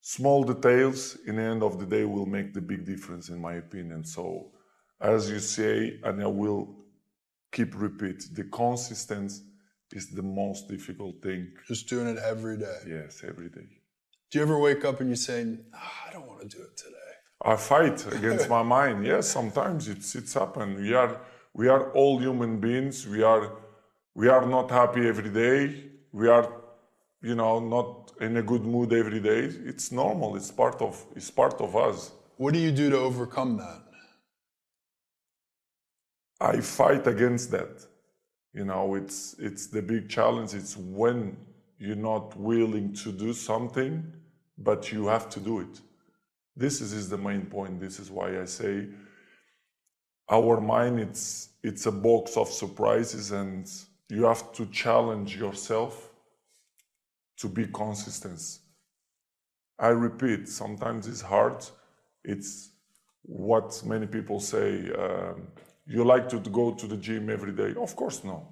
small details in the end of the day will make the big difference, in my opinion. So as you say, and I will keep repeat, the consistency is the most difficult thing. Just doing it every day. Yes, every day. Do you ever wake up and you say, I don't want to do it today? I fight against my mind. Yes, sometimes it's happened. We are all human beings. We are not happy every day. We are, not in a good mood every day. It's normal. It's part of us. What do you do to overcome that? I fight against that. It's the big challenge. It's when you're not willing to do something, but you have to do it. This is the main point. This is why I say our mind, it's a box of surprises, and you have to challenge yourself to be consistent. I repeat, sometimes it's hard. It's what many people say, you like to go to the gym every day. Of course, no.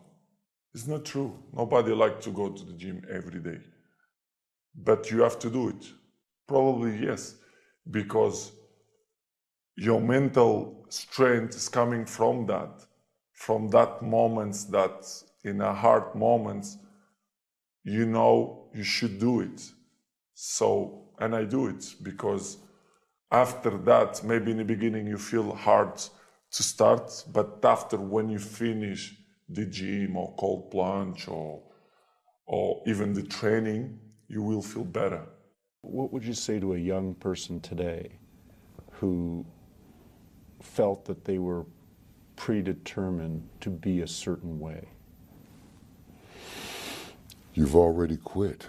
It's not true. Nobody likes to go to the gym every day. But you have to do it. Probably yes, because your mental strength is coming from that moments, that in a hard moments, you should do it. So, and I do it because after that, maybe in the beginning you feel hard to start, but after when you finish the gym or cold plunge or even the training, you will feel better. What would you say to a young person today who felt that they were predetermined to be a certain way? You've already quit.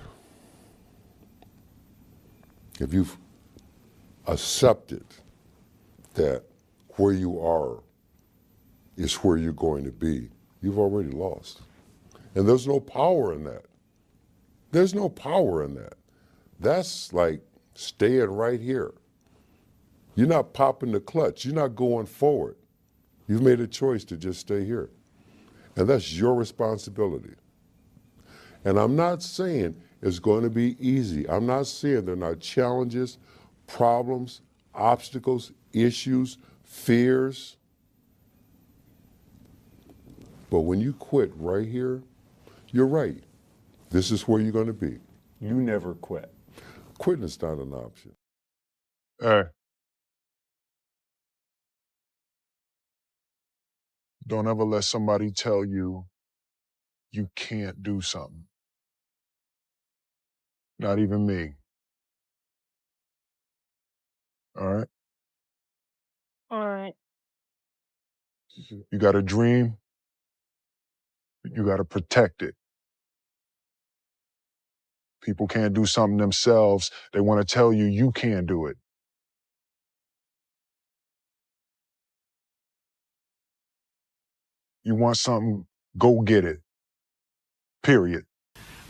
If you've accepted that where you are is where you're going to be, you've already lost. And there's no power in that. There's no power in that. That's like staying right here. You're not popping the clutch. You're not going forward. You've made a choice to just stay here. And that's your responsibility. And I'm not saying it's going to be easy. I'm not saying there are not challenges, problems, obstacles, issues, fears. But when you quit right here, you're right. This is where you're going to be. You never quit. Quitting is not an option. Don't ever let somebody tell you you can't do something. Not even me. All right? All right. You got a dream, you got to protect it. People can't do something themselves. They want to tell you you can't do it. You want something, go get it. Period.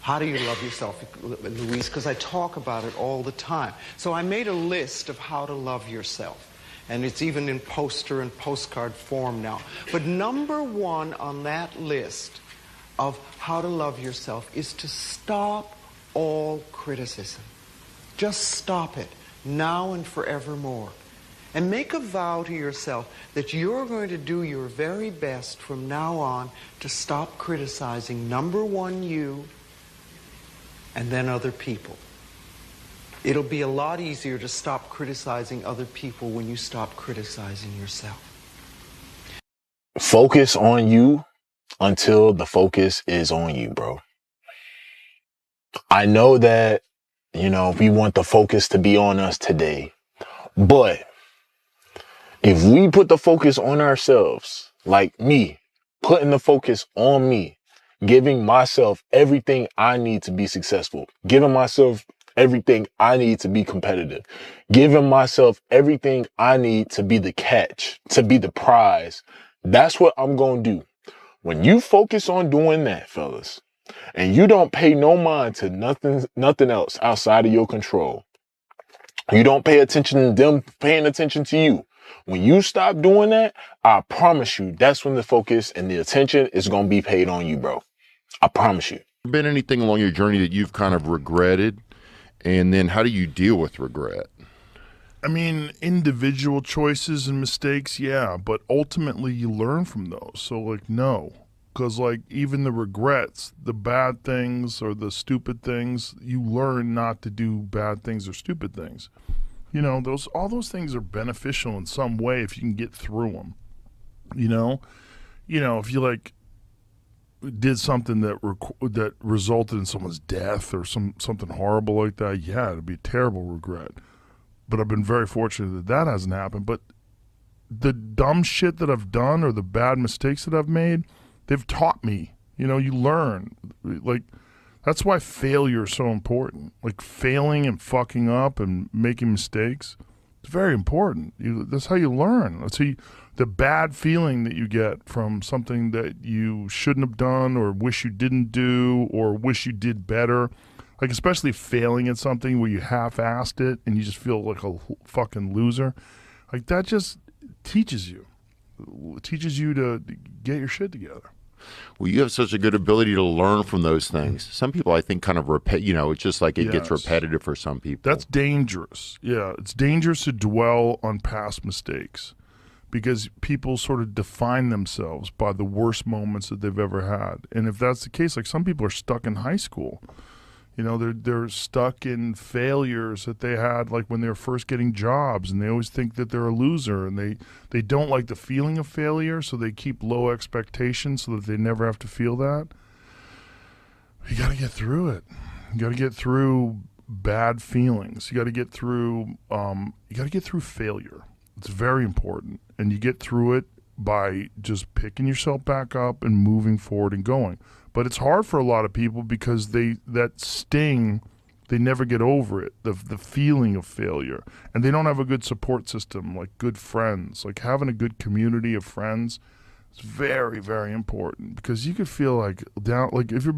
How do you love yourself, Luis? Because I talk about it all the time. So I made a list of how to love yourself. And it's even in poster and postcard form now. But number one on that list of how to love yourself is to stop all criticism. Just stop it, now and forevermore. And make a vow to yourself that you're going to do your very best from now on to stop criticizing, number one, you, and then other people. It'll be a lot easier to stop criticizing other people when you stop criticizing yourself. Focus on you until the focus is on you, bro. I know that, we want the focus to be on us today, but if we put the focus on ourselves, like me, putting the focus on me, giving myself everything I need to be successful, giving myself everything I need to be competitive, giving myself everything I need to be the catch, to be the prize, that's what I'm going to do. When you focus on doing that, fellas, and you don't pay no mind to nothing else outside of your control, you don't pay attention to them paying attention to you. When you stop doing that, I promise you, that's when the focus and the attention is going to be paid on you, bro. I promise you. Been anything along your journey that you've kind of regretted And then how do you deal with regret? I mean, individual choices and mistakes, yeah, but ultimately you learn from those. So, like, no. Because, like, even the regrets, the bad things or the stupid things, you learn not to do bad things or stupid things. You know, all those things are beneficial in some way if you can get through them. You know, if you, like, did something that resulted in someone's death or something horrible like that, yeah, it'd be a terrible regret. But I've been very fortunate that hasn't happened. But the dumb shit that I've done or the bad mistakes that I've made, they've taught me. You know, you learn. Like, that's why failure is so important. Like, failing and fucking up and making mistakes, it's very important. That's how you learn. That's how the bad feeling that you get from something that you shouldn't have done or wish you didn't do or wish you did better. Like, especially failing at something where you half-assed it and you just feel like a fucking loser. Like, that just teaches you. It teaches you to get your shit together. Well, you have such a good ability to learn from those things. Some people, I think, kind of it's just like it gets repetitive for some people. That's dangerous. Yeah, it's dangerous to dwell on past mistakes because people sort of define themselves by the worst moments that they've ever had. And if that's the case, like, some people are stuck in high school. You know, they're stuck in failures that they had, like, when they were first getting jobs, and they always think that they're a loser, and they don't like the feeling of failure, so they keep low expectations so that they never have to feel that. You got to get through it. You got to get through bad feelings. You got to get through failure. It's very important, and you get through it by just picking yourself back up and moving forward and going. But it's hard for a lot of people because that sting, they never get over it, the feeling of failure. And they don't have a good support system, like good friends. Like, having a good community of friends is very, very important, because you could feel like down, like if a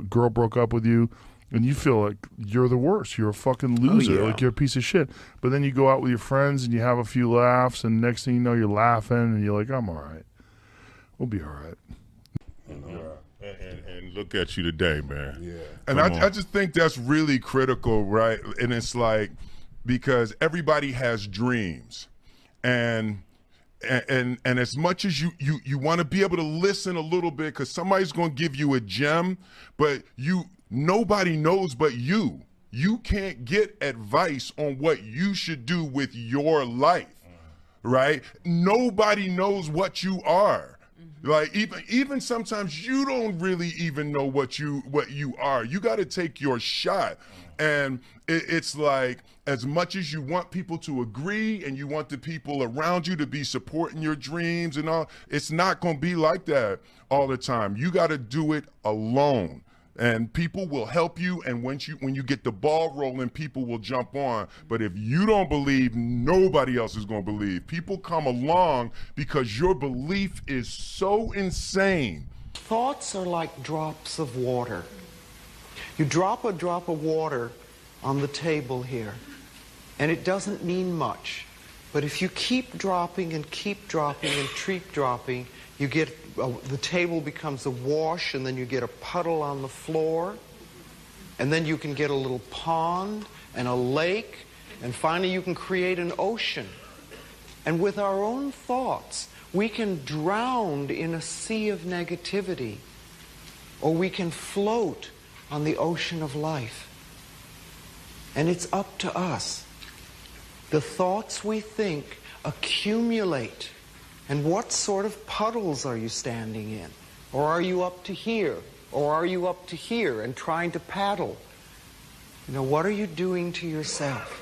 girl broke up with you and you feel like you're the worst, you're a fucking loser, like you're a piece of shit. But then you go out with your friends and you have a few laughs, and next thing you know, you're laughing and you're like, I'm all right. We'll be all right. And look at you today, man. Yeah. And I just think that's really critical, right? And it's like, because everybody has dreams, and as much as you want to be able to listen a little bit, because somebody's going to give you a gem, but nobody knows but you. You can't get advice on what you should do with your life, right? Nobody knows what you are. Like, even sometimes you don't really even know what you are. You got to take your shot. And it's like, as much as you want people to agree and you want the people around you to be supporting your dreams and all, it's not going to be like that all the time. You got to do it alone. And people will help you, and when you get the ball rolling, people will jump on. But if you don't believe, nobody else is going to believe. People come along because your belief is so insane. Thoughts are like drops of water. You drop a drop of water on the table here, and it doesn't mean much. But if you keep dropping and keep dropping and keep dropping, you get the table becomes a wash, and then you get a puddle on the floor, and then you can get a little pond and a lake, and finally you can create an ocean. And with our own thoughts, we can drown in a sea of negativity, or we can float on the ocean of life. And it's up to us. The thoughts we think accumulate. And what sort of puddles are you standing in? Or are you up to here? Or are you up to here and trying to paddle? You know, what are you doing to yourself?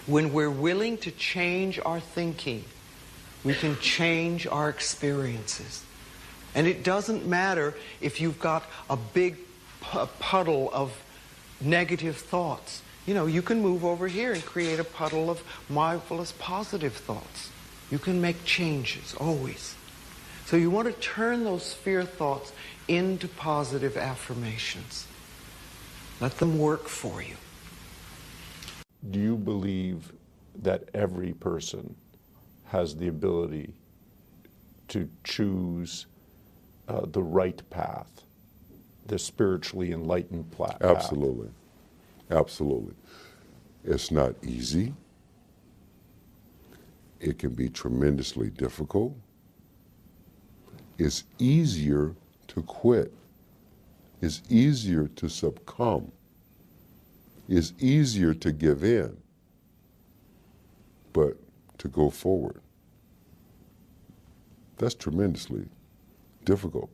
When we're willing to change our thinking, we can change our experiences. And it doesn't matter if you've got a big puddle of negative thoughts. You know, you can move over here and create a puddle of marvelous positive thoughts. You can make changes, always. So you want to turn those fear thoughts into positive affirmations. Let them work for you. Do you believe that every person has the ability to choose the right path, the spiritually enlightened path? Absolutely. Absolutely. It's not easy. It can be tremendously difficult. It's easier to quit. It's easier to succumb. It's easier to give in. But to go forward, that's tremendously difficult.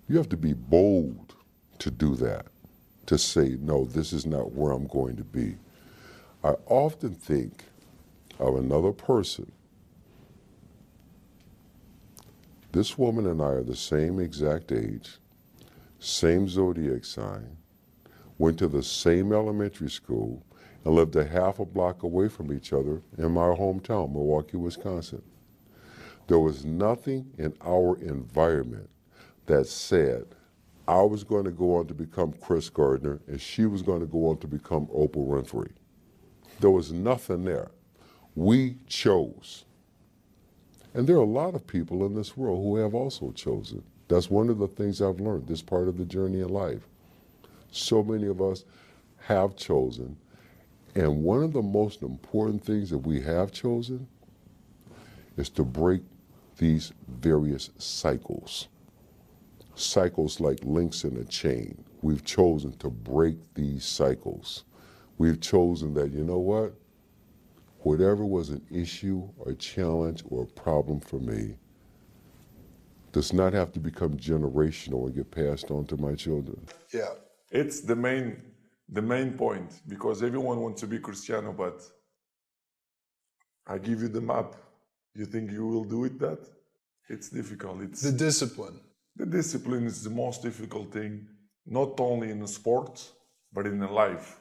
You have to be bold to do that, to say, no, this is not where I'm going to be. I often think of another person. This woman and I are the same exact age, same zodiac sign, went to the same elementary school, and lived a half a block away from each other in my hometown, Milwaukee, Wisconsin. There was nothing in our environment that said I was going to go on to become Chris Gardner and she was going to go on to become Oprah Winfrey. There was nothing there. We chose. And there are a lot of people in this world who have also chosen. That's one of the things I've learned, this part of the journey in life. So many of us have chosen. And one of the most important things that we have chosen is to break these various cycles. Cycles like links in a chain. We've chosen to break these cycles. We've chosen that, you know what? Whatever was an issue or a challenge or a problem for me does not have to become generational and get passed on to my children. Yeah. It's the main point, because everyone wants to be Cristiano, but I give you the map. You think you will do it that? It's difficult. It's The discipline. the discipline is the most difficult thing, not only in the sport, but in the life.